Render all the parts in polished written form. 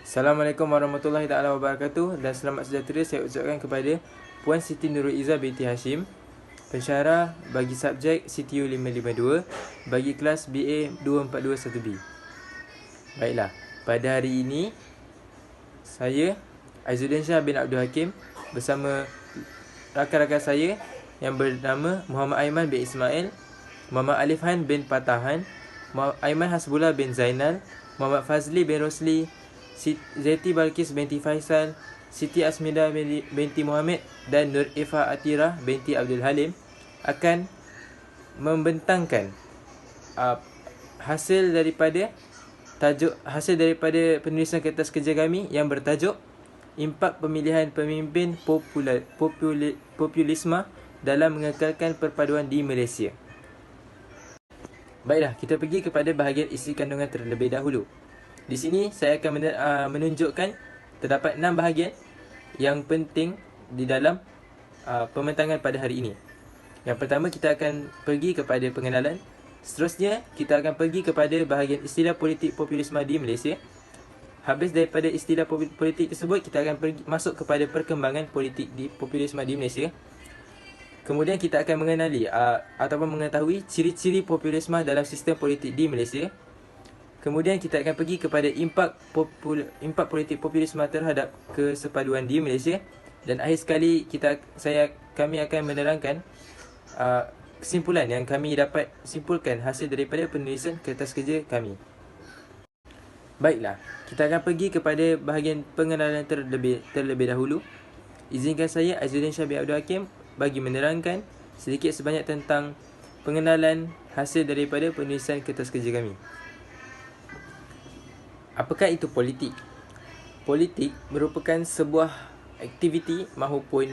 Assalamualaikum warahmatullahi taala wabarakatuh dan selamat sejahtera saya ucapkan kepada Puan Siti Nurul Izzah binti Hashim, pensyarah bagi subjek CTU 552 bagi kelas BA 2421B. Baiklah, pada hari ini saya Aizuddin Shah bin Abdul Hakim bersama rakan-rakan saya yang bernama Muhammad Aiman bin Ismail, Muhammad Alif Han bin Patahan, Aiman Hasbullah bin Zainal, Muhammad Fazli bin Rosli, Zeti Balkis binti Faisal, Siti Asmida binti Muhammad dan Nur Ifa Atira binti Abdul Halim akan membentangkan hasil daripada penulisan kertas kerja kami yang bertajuk Impak Pemilihan Pemimpin Populisme dalam mengekalkan perpaduan di Malaysia. Baiklah, kita pergi kepada bahagian isi kandungan terlebih dahulu. Di sini saya akan menunjukkan terdapat 6 bahagian yang penting di dalam pembentangan pada hari ini. Yang pertama, kita akan pergi kepada pengenalan. Seterusnya, kita akan pergi kepada bahagian istilah politik populisme di Malaysia. Habis daripada istilah politik tersebut, kita akan masuk kepada perkembangan politik di populisme di Malaysia. Kemudian kita akan mengenali ataupun mengetahui ciri-ciri populisme dalam sistem politik di Malaysia. Kemudian kita akan pergi kepada impak politik populisme terhadap kesepaduan di Malaysia. Dan akhir sekali kami akan menerangkan kesimpulan yang kami dapat simpulkan hasil daripada penulisan kertas kerja kami. Baiklah, kita akan pergi kepada bahagian pengenalan terlebih dahulu. Izinkan saya Aizuddin Shah bin Abdul Hakim bagi menerangkan sedikit sebanyak tentang pengenalan hasil daripada penulisan kertas kerja kami. Apakah itu politik? Politik merupakan sebuah aktiviti maupun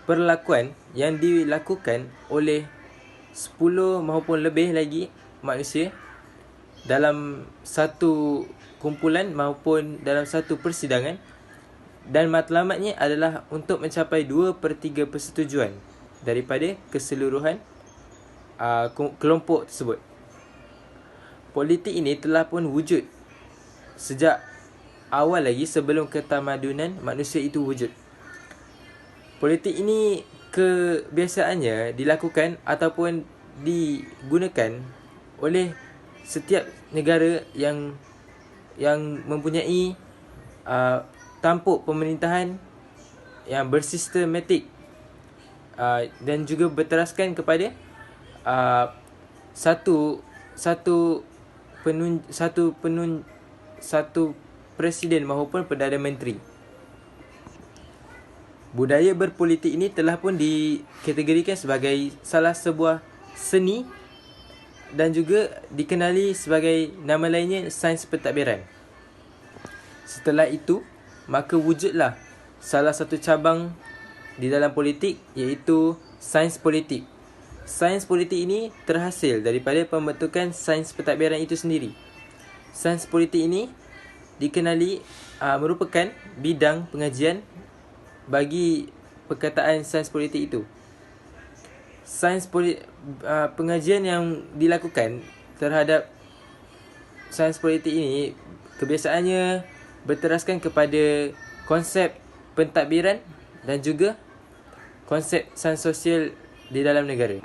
perlakuan yang dilakukan oleh 10 maupun lebih lagi manusia dalam satu kumpulan maupun dalam satu persidangan, dan matlamatnya adalah untuk mencapai 2/3 persetujuan daripada keseluruhan kelompok tersebut. Politik ini telah pun wujud sejak awal lagi sebelum ketamadunan manusia itu wujud. Politik ini kebiasaannya dilakukan ataupun digunakan oleh setiap negara yang mempunyai tampuk pemerintahan yang bersistematik dan juga berteraskan kepada satu presiden maupun Perdana Menteri. Budaya berpolitik ini telah pun dikategorikan sebagai salah sebuah seni dan juga dikenali sebagai nama lainnya sains pentadbiran. Setelah itu, maka wujudlah salah satu cabang di dalam politik, iaitu sains politik. Sains politik ini terhasil daripada pembentukan sains pentadbiran itu sendiri. Sains politik ini dikenali merupakan bidang pengajian bagi perkataan sains politik itu. Pengajian yang dilakukan terhadap sains politik ini kebiasaannya berteraskan kepada konsep pentadbiran dan juga konsep sains sosial di dalam negara.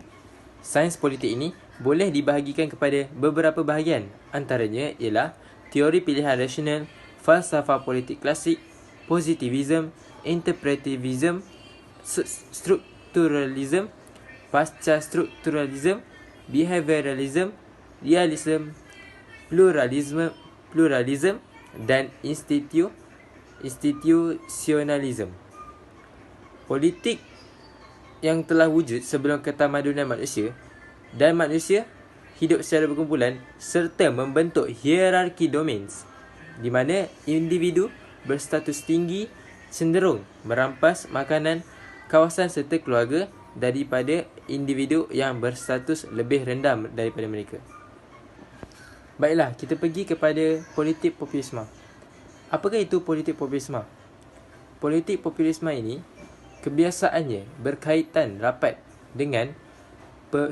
Sains politik ini boleh dibahagikan kepada beberapa bahagian. Antaranya ialah teori pilihan rasional, falsafah politik klasik, positivism, interpretivism, strukturalism, pasca strukturalism, behavioralism, realism, pluralism dan institutionalism. Politik yang telah wujud sebelum ketamadunan manusia, dan manusia hidup secara berkumpulan serta membentuk hierarki domain di mana individu berstatus tinggi cenderung merampas makanan, kawasan serta keluarga daripada individu yang berstatus lebih rendah daripada mereka. Baiklah, kita pergi kepada politik populisme. Apakah itu politik populisme? Politik populisme ini kebiasaannya berkaitan rapat dengan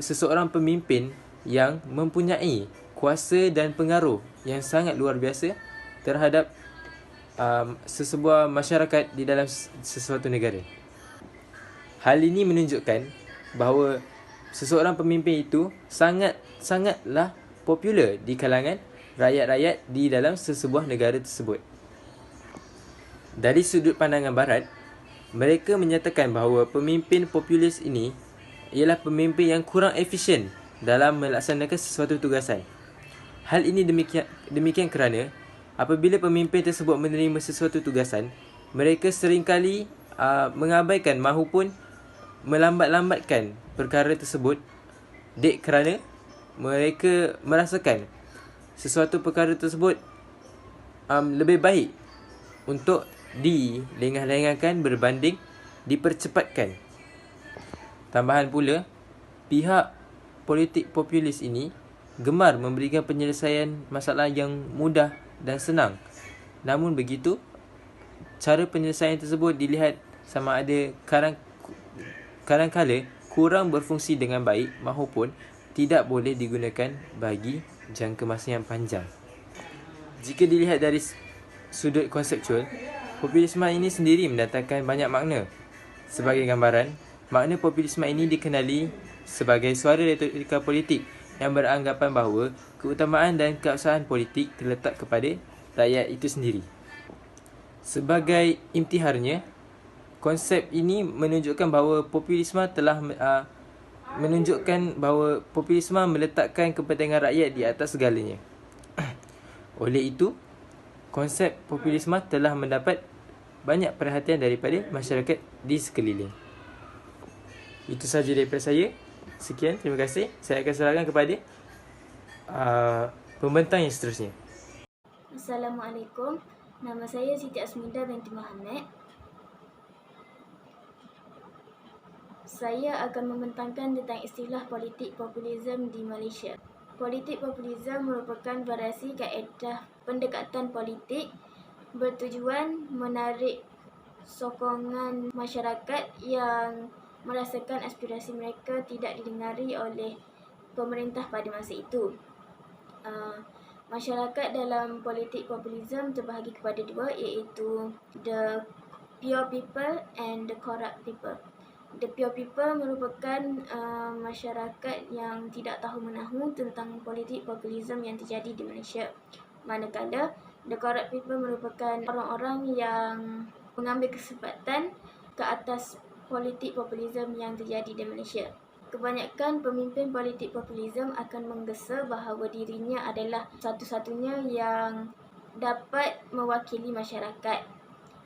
seseorang pemimpin yang mempunyai kuasa dan pengaruh yang sangat luar biasa terhadap sesebuah masyarakat di dalam sesuatu negara. Hal ini menunjukkan bahawa seseorang pemimpin itu sangatlah popular di kalangan rakyat-rakyat di dalam sesebuah negara tersebut. Dari sudut pandangan barat, mereka menyatakan bahawa pemimpin populis ini ialah pemimpin yang kurang efisien dalam melaksanakan sesuatu tugasan. Hal ini demikian kerana apabila pemimpin tersebut menerima sesuatu tugasan, mereka seringkali mengabaikan mahupun melambat-lambatkan perkara tersebut kerana mereka merasakan sesuatu perkara tersebut lebih baik untuk dilengah-lengahkan berbanding dipercepatkan. Tambahan pula, pihak politik populis ini gemar memberikan penyelesaian masalah yang mudah dan senang. Namun begitu, cara penyelesaian tersebut dilihat sama ada kadang-kala kurang berfungsi dengan baik mahupun tidak boleh digunakan bagi jangka masa yang panjang. Jika dilihat dari sudut konseptual, populisme ini sendiri mendatangkan banyak makna. Sebagai gambaran, makna populisme ini dikenali sebagai suara retorika politik yang beranggapan bahawa keutamaan dan keabsahan politik terletak kepada rakyat itu sendiri. Sebagai intiharnya, konsep ini menunjukkan bahawa populisme meletakkan kepentingan rakyat di atas segalanya. Oleh itu, konsep populisme telah mendapat banyak perhatian daripada masyarakat di sekeliling. Itu sahaja daripada saya. Sekian, terima kasih. Saya akan serahkan kepada pembentang yang seterusnya. Assalamualaikum. Nama saya Siti Asminda binti Muhammad. Saya akan membentangkan tentang istilah politik populisme di Malaysia. Politik populisme merupakan variasi kaedah pendekatan politik bertujuan menarik sokongan masyarakat yang merasakan aspirasi mereka tidak didengari oleh pemerintah pada masa itu. Masyarakat dalam politik populisme terbahagi kepada dua, iaitu the pure people and the corrupt people. The pure people merupakan masyarakat yang tidak tahu menahu tentang politik populisme yang terjadi di Malaysia. Manakala the corrupt people merupakan orang-orang yang mengambil kesempatan ke atas politik populisme yang terjadi di Malaysia. Kebanyakan pemimpin politik populisme akan menggesa bahawa dirinya adalah satu-satunya yang dapat mewakili masyarakat.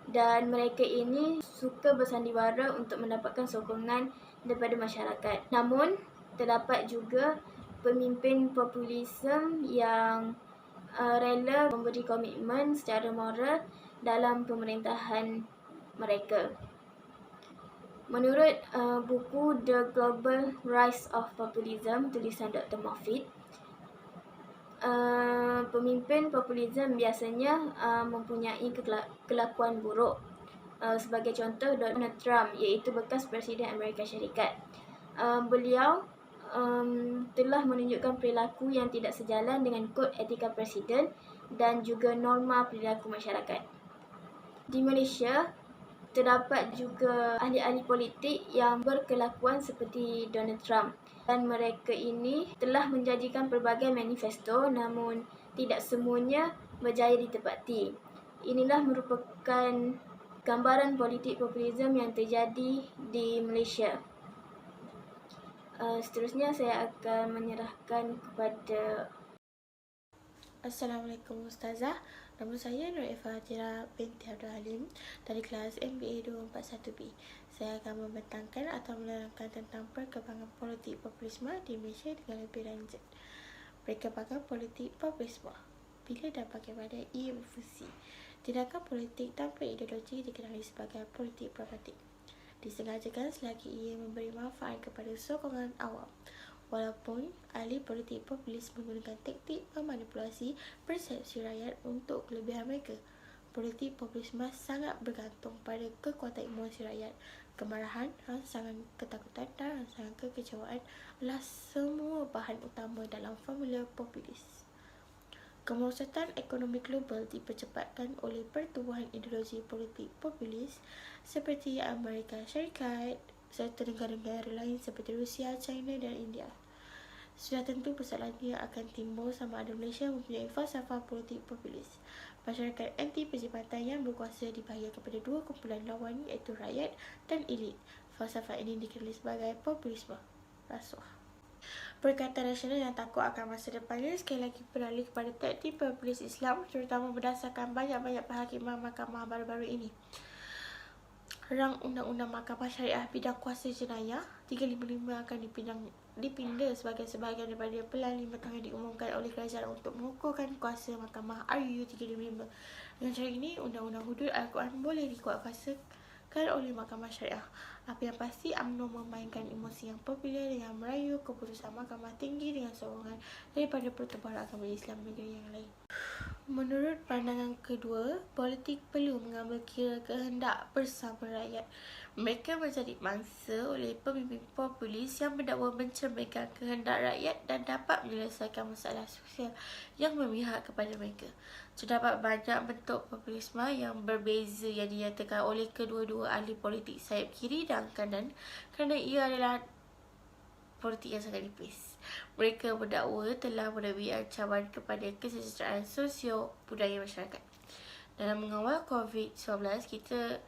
Dan mereka ini suka bersandiwara untuk mendapatkan sokongan daripada masyarakat. Namun, terdapat juga pemimpin populisme yang rela memberi komitmen secara moral dalam pemerintahan mereka. Menurut buku The Global Rise of Populism tulisan Dr. Moffitt, pemimpin populisme biasanya mempunyai kelakuan buruk. Sebagai contoh, Donald Trump, iaitu bekas Presiden Amerika Syarikat. Beliau telah menunjukkan perilaku yang tidak sejalan dengan kod etika presiden dan juga norma perilaku masyarakat. Di Malaysia, terdapat juga ahli-ahli politik yang berkelakuan seperti Donald Trump. Dan mereka ini telah menjanjikan pelbagai manifesto, namun tidak semuanya berjaya ditepati. Inilah merupakan gambaran politik populisme yang terjadi di Malaysia. Seterusnya saya akan menyerahkan kepada... Assalamualaikum Ustazah. Nama saya Nur Eva Hajira binti Abdul Halim dari kelas MBA 241B. Saya akan membentangkan atau menerangkan tentang perkembangan politik populisme di Malaysia dengan lebih lanjut. Perkembangan politik populisme. Bila dan bagaimana ia berfungsi. Tindakan politik tanpa ideologi dikenali sebagai politik pragmatik. Disengajakan selagi ia memberi manfaat kepada sokongan awam. Walaupun ahli politik populis menggunakan taktik memanipulasi persepsi rakyat untuk kelebihan mereka, politik populisme sangat bergantung pada kekuatan emosi rakyat. Kemarahan, rangsangan ketakutan dan rangsangan kekecewaan adalah semua bahan utama dalam formula populis. Kemerosatan ekonomi global dipercepatkan oleh pertumbuhan ideologi politik populis seperti Amerika Syarikat serta negara-negara lain seperti Rusia, China dan India. Sudah tentu persoalannya akan timbul sama ada Malaysia mempunyai falsafah politik populis. Masyarakat anti percepatan yang berkuasa dibahagi kepada dua kumpulan lawan iaitu rakyat dan elit. Falsafah ini dikenali sebagai populisme rasuah. Perkataan nasional yang takut akan masa depannya sekali lagi beralih kepada taktik populis Islam terutama berdasarkan banyak-banyak penghakiman mahkamah baru-baru ini. Rang Undang-Undang Mahkamah Syariah bidang kuasa jenayah 355 akan dipinda sebagai sebahagian daripada Pelan 5 tahun yang diumumkan oleh kerajaan untuk mengukuhkan kuasa Mahkamah RU 355. Dengan cara ini, Undang-Undang Hudud Al-Quran boleh dikuatkuasakan oleh Mahkamah Syariah. Apa yang pasti, UMNO memainkan emosi yang popular dengan merayu keputusan Mahkamah Tinggi dengan sokongan daripada Pertubuhan Agama Islam negeri yang lain. Menurut pandangan kedua, politik perlu mengambil kira kehendak bersama rakyat. Mereka menjadi mangsa oleh pemimpin populis yang berdakwa mencerminkan kehendak rakyat dan dapat menyelesaikan masalah sosial yang memihak kepada mereka. Terdapat banyak bentuk populisme yang berbeza yang dinyatakan oleh kedua-dua ahli politik sayap kiri dan kanan kerana ia adalah politik yang sangat nipis. Mereka berdakwa telah menemui ancaman kepada kesejahteraan sosio-budaya masyarakat. Dalam mengawal COVID-19, kita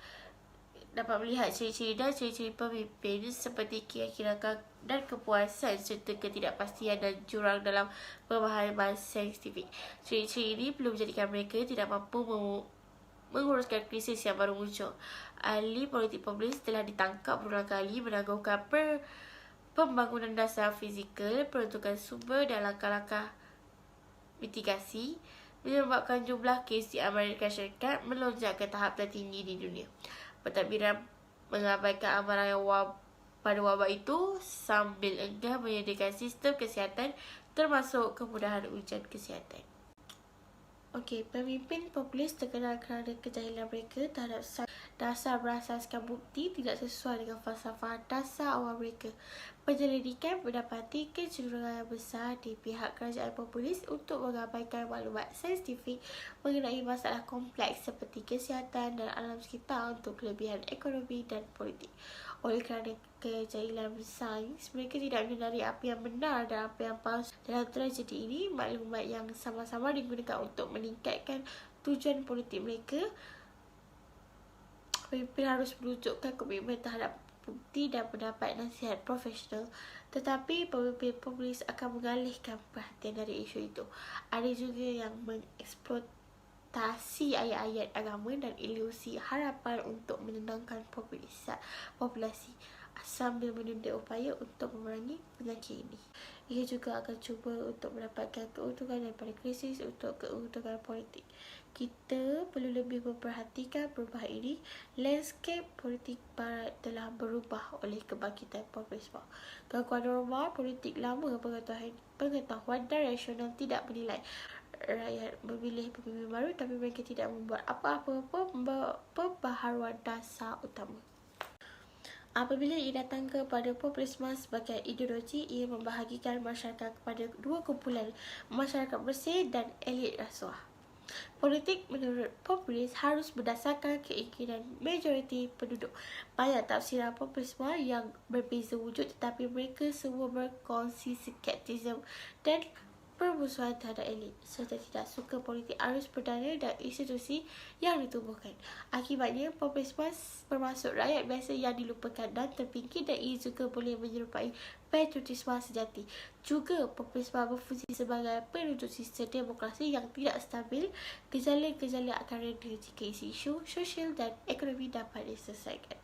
dapat melihat ciri-ciri dan ciri-ciri pemimpin seperti keyakinan dan kepuasan serta ketidakpastian dan jurang dalam pemahaman saintifik. Ciri-ciri ini belum menjadikan mereka tidak mampu menguruskan krisis yang baru muncul. Ahli politik populis telah ditangkap berulang kali menangguhkan pembangunan dasar fizikal, peruntukan sumber dan langkah-langkah mitigasi menyebabkan jumlah kes di Amerika Syarikat melonjak ke tahap tertinggi di dunia. Pentadbiran mengabaikan amaran yang pada wabak itu sambil enggan menyediakan sistem kesihatan termasuk kemudahan ujian kesihatan. Okey, pemimpin populis terkenal kerana kejahilan mereka terhadap dasar berasaskan bukti tidak sesuai dengan falsafah dasar awal mereka. Penyelidikan mendapati kecenderungan besar di pihak kerajaan populis untuk mengabaikan maklumat saintifik mengenai masalah kompleks seperti kesihatan dan alam sekitar untuk kelebihan ekonomi dan politik. Oleh kerana kejahilan sains, mereka tidak menyedari apa yang benar dan apa yang palsu. Dalam tragedi ini, maklumat yang sama-sama digunakan untuk meningkatkan tujuan politik mereka. Pemimpin harus menunjukkan komitmen terhadap bukti dan mendapat nasihat profesional. Tetapi pemimpin populis akan mengalihkan perhatian dari isu itu. Ada juga yang mengeksploitasi ayat-ayat agama dan ilusi harapan untuk menenangkan populasi sambil menunda upaya untuk memerangi penyakit ini. Ia juga akan cuba untuk mendapatkan keuntungan daripada krisis untuk keuntungan politik. Kita perlu lebih memperhatikan perubahan ini. Landscape politik barat telah berubah oleh kebangkitan populisme. Gangguan norma politik lama pengetahuan dan rasional tidak menilai rakyat memilih pemimpin baru, tapi mereka tidak membuat apa-apa pembaharuan dasar utama. Apabila ia datang kepada populisme sebagai ideologi, ia membahagikan masyarakat kepada dua kumpulan, masyarakat bersih dan elit rasuah. Politik menurut populis harus berdasarkan keinginan majoriti penduduk. Banyak tafsiran populisme yang berbeza wujud, tetapi mereka semua berkongsi skeptisisme dan permusuhan terhadap elit serta tidak suka politik arus perdana dan institusi yang ditubuhkan. Akibatnya, populisme bermaksud rakyat biasa yang dilupakan dan terpinggir, dan ia juga boleh menyerupai patriotisme sejati. Juga, populisme berfungsi sebagai penunjuk sistem demokrasi yang tidak stabil. Gejala-gejala akan reda jika isu sosial dan ekonomi dapat diselesaikan.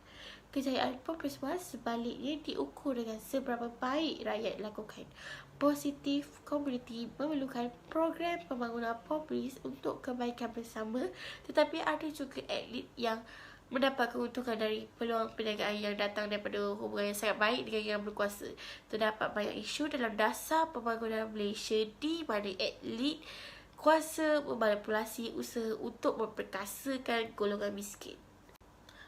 Kejayaan populisme sebaliknya diukur dengan seberapa baik rakyat lakukan. Positif community memerlukan program pembangunan populis untuk kebaikan bersama, tetapi ada juga elit yang mendapat keuntungan dari peluang perniagaan yang datang daripada hubungan yang sangat baik dengan yang berkuasa. Terdapat banyak isu dalam dasar pembangunan Malaysia di mana elit kuasa memanipulasi usaha untuk memperkasakan golongan miskin.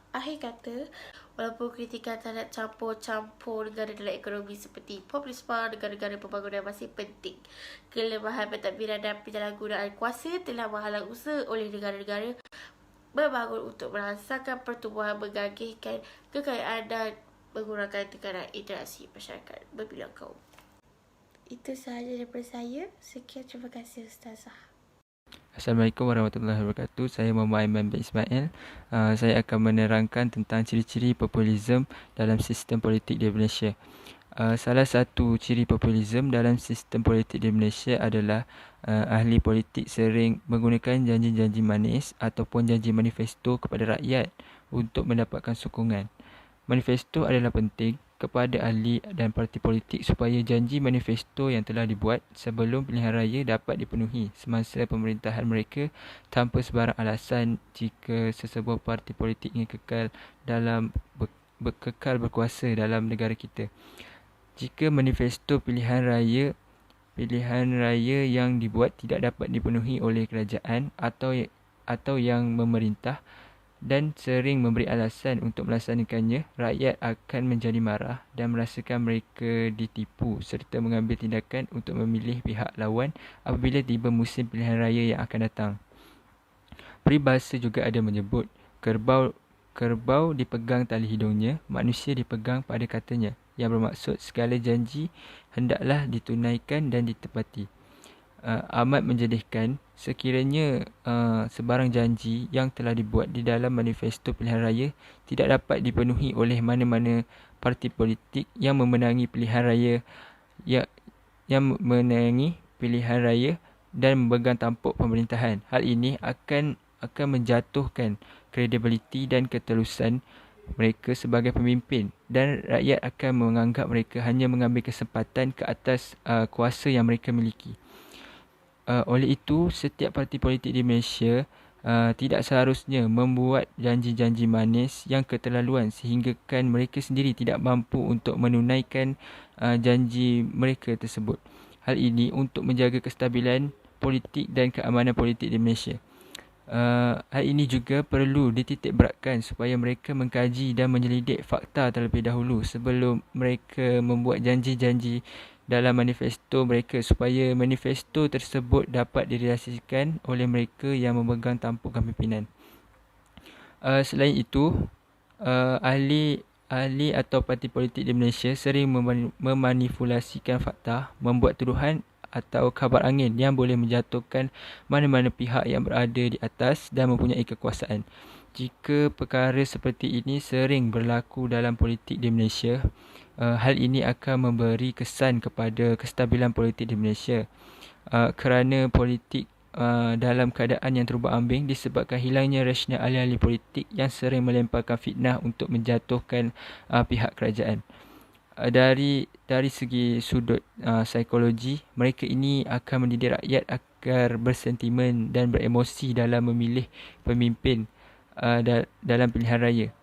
Akhir kata, walaupun kritikan terhadap campur-campur negara dalam ekonomi seperti populisme negara-negara pembangunan masih penting, kelemahan pentadbiran dan penyalahgunaan kuasa telah menghalang usaha oleh negara-negara membangun untuk merasakan pertumbuhan, mengagihkan kekayaan dan mengurangkan tekanan interaksi masyarakat berbilang kaum. Itu sahaja daripada saya. Sekian, terima kasih Ustazah. Assalamualaikum warahmatullahi wabarakatuh. Saya Muhammad Aiman bin Ismail. Saya akan menerangkan tentang ciri-ciri populisme dalam sistem politik di Malaysia. Salah satu ciri populisme dalam sistem politik di Malaysia adalah ahli politik sering menggunakan janji-janji manis ataupun janji manifesto kepada rakyat untuk mendapatkan sokongan. Manifesto adalah penting kepada ahli dan parti politik supaya janji manifesto yang telah dibuat sebelum pilihan raya dapat dipenuhi semasa pemerintahan mereka tanpa sebarang alasan jika sesebuah parti politik ingin kekal berkuasa dalam negara kita. Jika manifesto pilihan raya yang dibuat tidak dapat dipenuhi oleh kerajaan atau yang memerintah dan sering memberi alasan untuk melaksanakannya, rakyat akan menjadi marah dan merasakan mereka ditipu serta mengambil tindakan untuk memilih pihak lawan apabila tiba musim pilihan raya yang akan datang. Peribahasa juga ada menyebut, kerbau dipegang tali hidungnya, manusia dipegang pada katanya, yang bermaksud segala janji hendaklah ditunaikan dan ditepati. Amat menjadikan sekiranya sebarang janji yang telah dibuat di dalam manifesto pilihan raya tidak dapat dipenuhi oleh mana-mana parti politik yang memenangi pilihan raya dan memegang tampuk pemerintahan. Hal ini akan menjatuhkan kredibiliti dan keterusan mereka sebagai pemimpin dan rakyat akan menganggap mereka hanya mengambil kesempatan ke atas kuasa yang mereka miliki. Oleh itu, setiap parti politik di Malaysia tidak seharusnya membuat janji-janji manis yang keterlaluan sehinggakan mereka sendiri tidak mampu untuk menunaikan janji mereka tersebut. Hal ini untuk menjaga kestabilan politik dan keamanan politik di Malaysia. Hal ini juga perlu dititikberatkan supaya mereka mengkaji dan menyelidik fakta terlebih dahulu sebelum mereka membuat janji-janji dalam manifesto mereka supaya manifesto tersebut dapat direalisasikan oleh mereka yang memegang tampuk kepimpinan. Selain itu, ahli atau parti politik di Malaysia sering memanipulasikan fakta, membuat tuduhan atau kabar angin yang boleh menjatuhkan mana-mana pihak yang berada di atas dan mempunyai kekuasaan. Jika perkara seperti ini sering berlaku dalam politik di Malaysia, hal ini akan memberi kesan kepada kestabilan politik di Malaysia kerana politik dalam keadaan yang terubah-ambing disebabkan hilangnya rasional ahli-ahli politik yang sering melemparkan fitnah untuk menjatuhkan pihak kerajaan. Dari segi sudut psikologi, mereka ini akan mendidik rakyat agar bersentimen dan beremosi dalam memilih pemimpin dalam pilihan raya.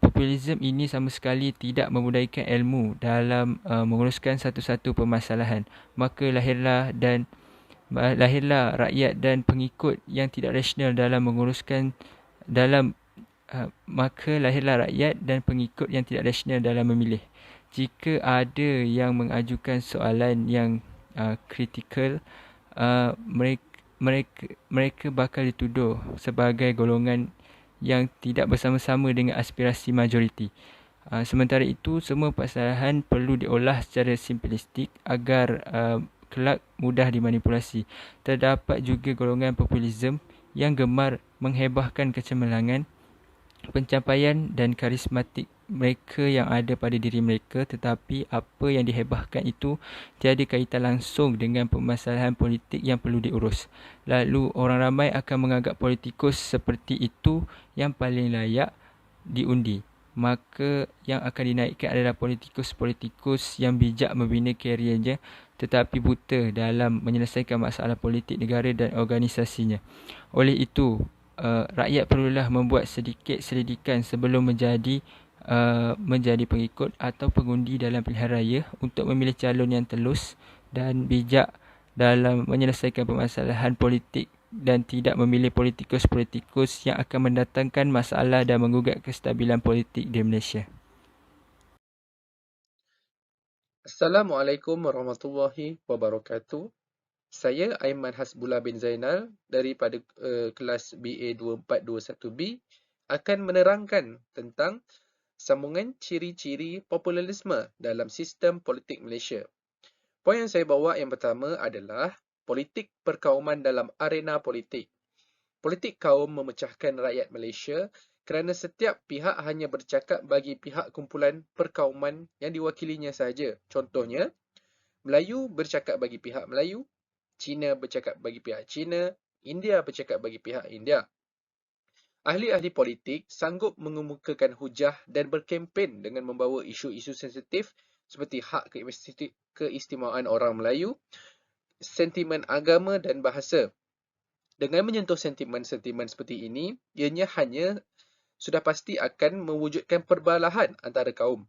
Populisme ini sama sekali tidak memudahkan ilmu dalam menguruskan satu-satu permasalahan. Maka lahirlah rakyat dan pengikut yang tidak rasional dalam memilih. Jika ada yang mengajukan soalan yang kritikal, mereka bakal dituduh sebagai golongan yang tidak bersama-sama dengan aspirasi majoriti. Sementara itu, semua permasalahan perlu diolah secara simplistik agar kelak mudah dimanipulasi. Terdapat juga golongan populisme yang gemar menghebahkan kecemerlangan, pencapaian dan karismatik mereka yang ada pada diri mereka, tetapi apa yang dihebahkan itu tiada kaitan langsung dengan permasalahan politik yang perlu diurus. Lalu orang ramai akan menganggap politikus seperti itu yang paling layak diundi. Maka yang akan dinaikkan adalah politikus-politikus yang bijak membina kerjanya tetapi buta dalam menyelesaikan masalah politik negara dan organisasinya. Oleh itu, rakyat perlulah membuat sedikit selidikan sebelum menjadi pengikut atau pengundi dalam pilihan raya untuk memilih calon yang telus dan bijak dalam menyelesaikan permasalahan politik dan tidak memilih politikus-politikus yang akan mendatangkan masalah dan menggugat kestabilan politik di Malaysia. Assalamualaikum warahmatullahi wabarakatuh. Saya Aiman Hasbullah bin Zainal daripada kelas BA 2421B akan menerangkan tentang sambungan ciri-ciri populisme dalam sistem politik Malaysia. Poin yang saya bawa yang pertama adalah politik perkauman dalam arena politik. Politik kaum memecahkan rakyat Malaysia kerana setiap pihak hanya bercakap bagi pihak kumpulan perkauman yang diwakilinya sahaja. Contohnya, Melayu bercakap bagi pihak Melayu, Cina bercakap bagi pihak Cina, India bercakap bagi pihak India. Ahli-ahli politik sanggup mengemukakan hujah dan berkempen dengan membawa isu-isu sensitif seperti hak keistimewaan orang Melayu, sentimen agama dan bahasa. Dengan menyentuh sentimen-sentimen seperti ini, ianya hanya sudah pasti akan mewujudkan perbalahan antara kaum.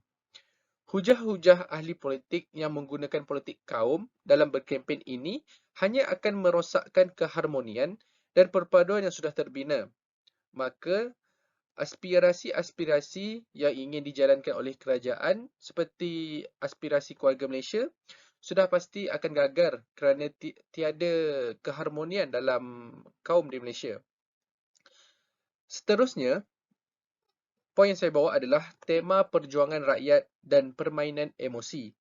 Hujah-hujah ahli politik yang menggunakan politik kaum dalam berkempen ini hanya akan merosakkan keharmonian dan perpaduan yang sudah terbina. Maka, aspirasi-aspirasi yang ingin dijalankan oleh kerajaan seperti aspirasi keluarga Malaysia sudah pasti akan gagal kerana tiada keharmonian dalam kaum di Malaysia. Seterusnya, poin yang saya bawa adalah tema perjuangan rakyat dan permainan emosi.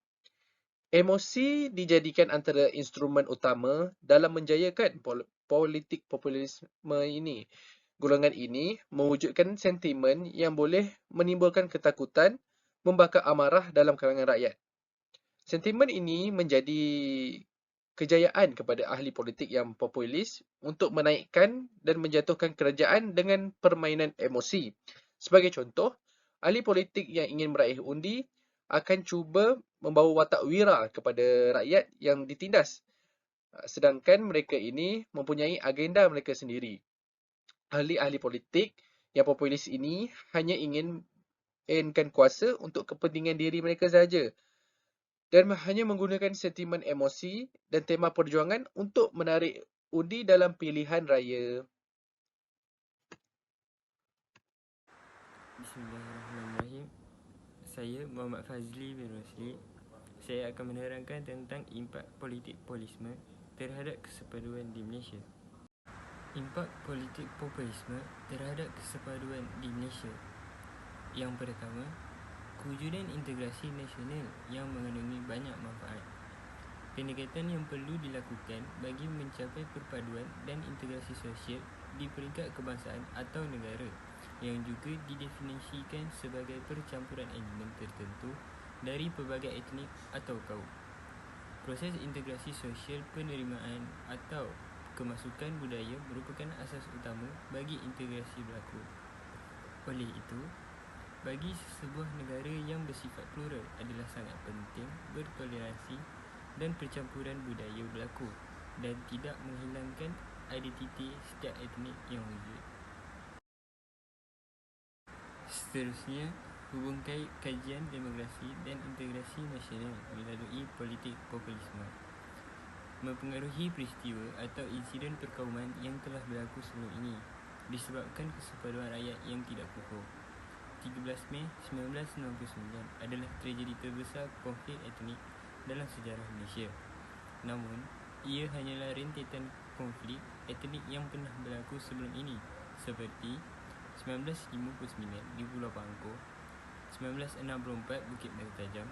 Emosi dijadikan antara instrumen utama dalam menjayakan politik populisme ini. Golongan ini mewujudkan sentimen yang boleh menimbulkan ketakutan, membakar amarah dalam kalangan rakyat. Sentimen ini menjadi kejayaan kepada ahli politik yang populis untuk menaikkan dan menjatuhkan kerajaan dengan permainan emosi. Sebagai contoh, ahli politik yang ingin meraih undi akan cuba membawa watak wira kepada rakyat yang ditindas. Sedangkan mereka ini mempunyai agenda mereka sendiri. Ahli-ahli politik yang populis ini hanya ingin mainkan kuasa untuk kepentingan diri mereka sahaja dan hanya menggunakan sentimen emosi dan tema perjuangan untuk menarik undi dalam pilihan raya. Bismillahirrahmanirrahim. Saya Muhammad Fazli bin Rosli. Saya akan menerangkan tentang impak politik populisme terhadap kesepaduan di Malaysia. Impak politik populisme terhadap kesepaduan di Malaysia. Yang pertama, kewujudan integrasi nasional yang mengandungi banyak manfaat. Pendekatan yang perlu dilakukan bagi mencapai perpaduan dan integrasi sosial di peringkat kebangsaan atau negara yang juga didefinisikan sebagai percampuran elemen tertentu dari pelbagai etnik atau kaum. Proses integrasi sosial penerimaan atau kemasukan budaya merupakan asas utama bagi integrasi berlaku. Oleh itu, bagi sebuah negara yang bersifat plural adalah sangat penting bertoleransi dan percampuran budaya berlaku dan tidak menghilangkan identiti setiap etnik yang wujud. Seterusnya, hubungkan kajian demokrasi dan integrasi nasional melalui politik populisme. Mempengaruhi peristiwa atau insiden perkauman yang telah berlaku sebelum ini disebabkan kesepaduan rakyat yang tidak kukuh. 13 Mei 1969 adalah tragedi terbesar konflik etnik dalam sejarah Malaysia. Namun, ia hanyalah rentetan konflik etnik yang pernah berlaku sebelum ini seperti 1959 di Pulau Pangkor, 1964 Bukit Merah Tajam,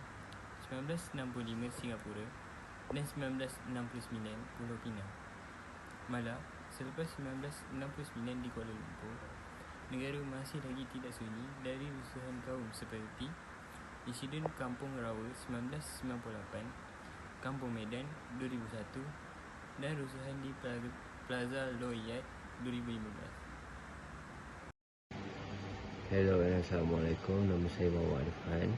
1965 Singapura dan 1969 Pulau Pinang. Malah, selepas 1969 di Kuala Lumpur, negara masih lagi tidak sunyi dari rusuhan kaum seperti insiden Kampung Rawa 1998, Kampung Medan 2001 dan rusuhan di Plaza Loyat 2015. Hello dan Assalamualaikum. Nama saya Muhammad Arifan.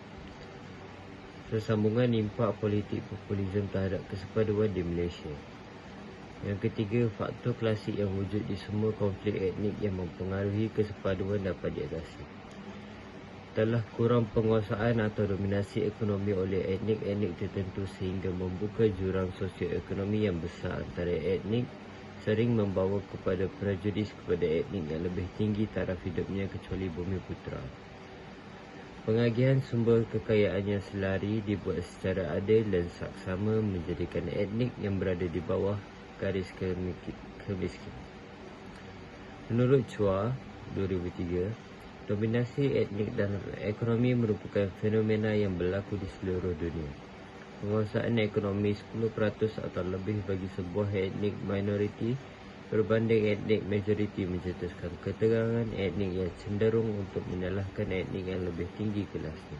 Sambungan impak politik populisme terhadap kesepaduan di Malaysia. Yang ketiga, faktor klasik yang wujud di semua konflik etnik yang mempengaruhi kesepaduan dapat diatasi. Telah kurang penguasaan atau dominasi ekonomi oleh etnik-etnik tertentu sehingga membuka jurang sosioekonomi yang besar antara etnik sering membawa kepada prejudis kepada etnik yang lebih tinggi taraf hidupnya kecuali Bumiputera. Pengagihan sumber kekayaan yang selari dibuat secara adil dan saksama menjadikan etnik yang berada di bawah garis kemiskinan. Menurut Chua 2003, dominasi etnik dan ekonomi merupakan fenomena yang berlaku di seluruh dunia. Penguasaan ekonomi 10% atau lebih bagi sebuah etnik minoriti berbanding etnik majoriti mencetuskan ketegangan etnik yang cenderung untuk menyalahkan etnik yang lebih tinggi kelasnya.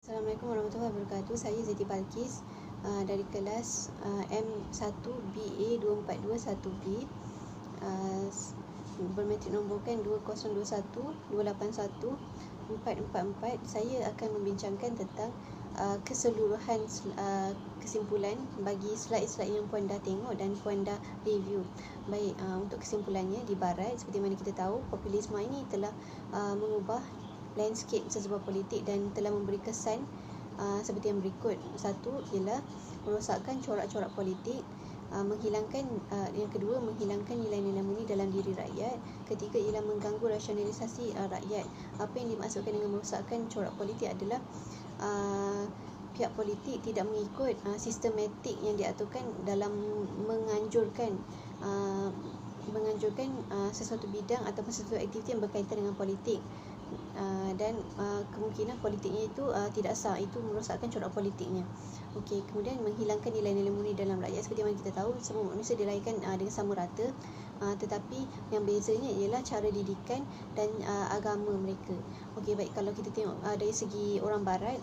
Assalamualaikum warahmatullahi wabarakatuh. Saya Ziti Balkis dari kelas M1 BA 2421B. Bermetrik nomborkan 2021 281 444. Saya akan membincangkan tentang keseluruhan kesimpulan bagi slide-slide yang puan dah tengok dan puan dah review. Baik, untuk kesimpulannya, di barat seperti mana kita tahu, populisme ini telah mengubah landscape sesebuah politik dan telah memberi kesan seperti yang berikut. Satu ialah merosakkan corak-corak politik. Yang kedua, menghilangkan nilai-nilai murni dalam diri rakyat. Ketiga ialah mengganggu rasionalisasi rakyat. Apa yang dimaksudkan dengan merosakkan corak politik adalah pihak politik tidak mengikut sistematik yang diaturkan dalam menganjurkan sesuatu bidang ataupun sesuatu aktiviti yang berkaitan dengan politik. Dan kemungkinan politiknya itu tidak sah, itu merosakkan corak politiknya. Okey, kemudian menghilangkan nilai-nilai murni dalam rakyat. Seperti yang kita tahu, semua manusia dilahirkan dengan sama rata, tetapi yang bezanya ialah cara didikan dan agama mereka. Okey, baik, kalau kita tengok dari segi orang barat,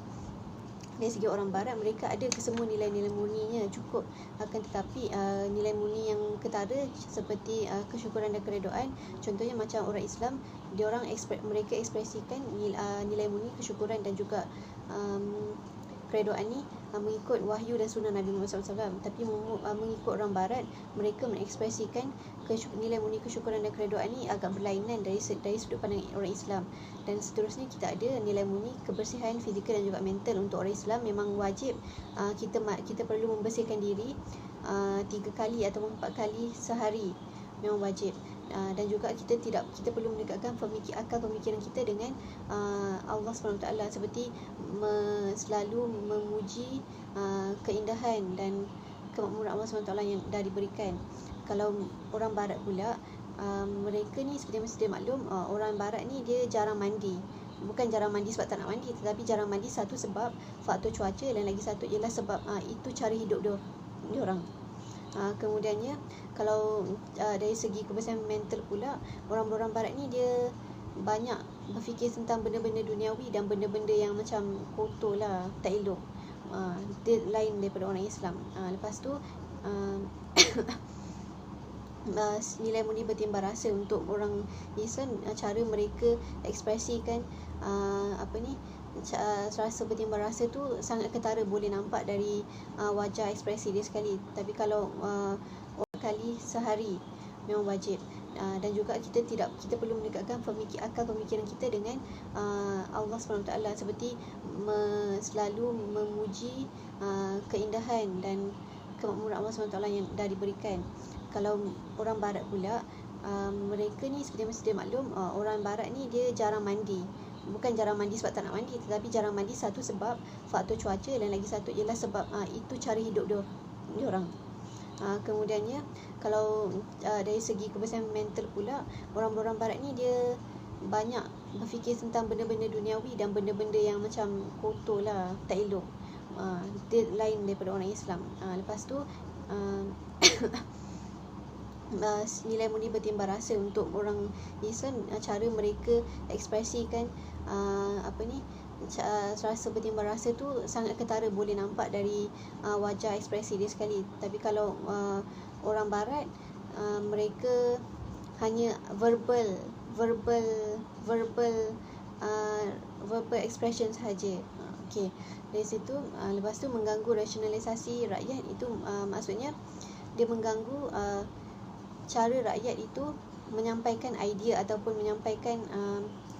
mereka ada kesemua nilai-nilai murninya cukup, akan tetapi nilai murni yang ketara seperti kesyukuran dan keredaan, contohnya macam orang Islam, mereka ekspresikan nilai murni kesyukuran dan juga keredaan ni mengikut wahyu dan sunnah Nabi Muhammad SAW. Tapi mengikut orang barat, mereka mengekspresikan nilai murni kesyukuran dan keredaan ni agak berlainan dari sudut pandang orang Islam. Dan seterusnya, kita ada nilai murni kebersihan fizikal dan juga mental. Untuk orang Islam memang wajib kita perlu membersihkan diri 3 kali atau 4 kali sehari, memang wajib. Dan juga kita perlu menegakkan akal pemikiran kita dengan Allah SWT, seperti selalu memuji keindahan dan kemakmuran Allah SWT yang dah diberikan. Kalau orang barat pula, mereka ni seperti yang sedia maklum, orang barat ni dia jarang mandi. Bukan jarang mandi sebab tak nak mandi, tetapi jarang mandi satu sebab faktor cuaca, dan lagi satu ialah sebab itu cara hidup dia orang. Kemudiannya, kalau dari segi kebersihan mental pula, orang barat ni dia banyak berfikir tentang benda-benda duniawi dan benda-benda yang macam kotor lah, tak elok. Dia lain daripada orang Islam. Lepas tu nilai murni bertimbang rasa. Untuk orang Islam, cara mereka ekspresikan rasa bertimbang rasa tu sangat ketara, boleh nampak dari wajah ekspresi dia sekali. Tapi kalau kali sehari memang wajib. Dan juga kita perlu menegakkan akal pemikiran kita dengan Allah SWT, seperti selalu memuji keindahan dan kemakmuran Allah SWT yang dah diberikan. Kalau orang barat pula, mereka ni seperti yang sedia maklum, orang barat ni dia jarang mandi. Bukan jarang mandi sebab tak nak mandi, tetapi jarang mandi satu sebab faktor cuaca, dan lagi satu ialah sebab itu cara hidup dia orang. Kemudiannya, kalau dari segi kebersihan mental pula, orang barat ni dia banyak berfikir tentang benda-benda duniawi dan benda-benda yang macam kotor lah, tak elok. Dia lain daripada orang Islam. Lepas tu nilai murni bertimbang rasa. Untuk orang Islam, cara mereka ekspresikan rasa bertimbang rasa tu sangat ketara, boleh nampak dari wajah ekspresi dia sekali. Tapi kalau orang barat, mereka hanya verbal expression sahaja. Okey, dari situ lepas tu mengganggu rasionalisasi rakyat. Itu maksudnya dia mengganggu cara rakyat itu menyampaikan idea ataupun menyampaikan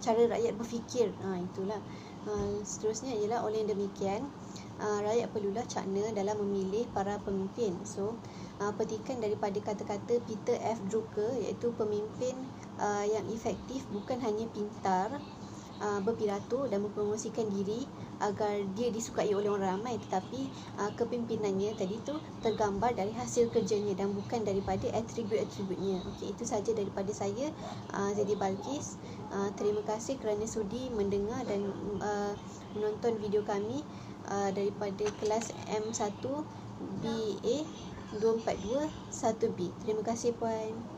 cara rakyat berfikir. Itulah. Seterusnya ialah oleh yang demikian, rakyat perlulah cakna dalam memilih para pemimpin. So petikan daripada kata-kata Peter F. Drucker, iaitu pemimpin yang efektif bukan hanya pintar berpidato dan mempromosikan diri agar dia disukai oleh orang ramai, tetapi kepimpinannya tadi tu tergambar dari hasil kerjanya dan bukan daripada atribut-atributnya. Okey, itu saja daripada saya, Zedi Balkis. Terima kasih kerana sudi mendengar dan menonton video kami daripada kelas M1 BA 242 1B. Terima kasih puan.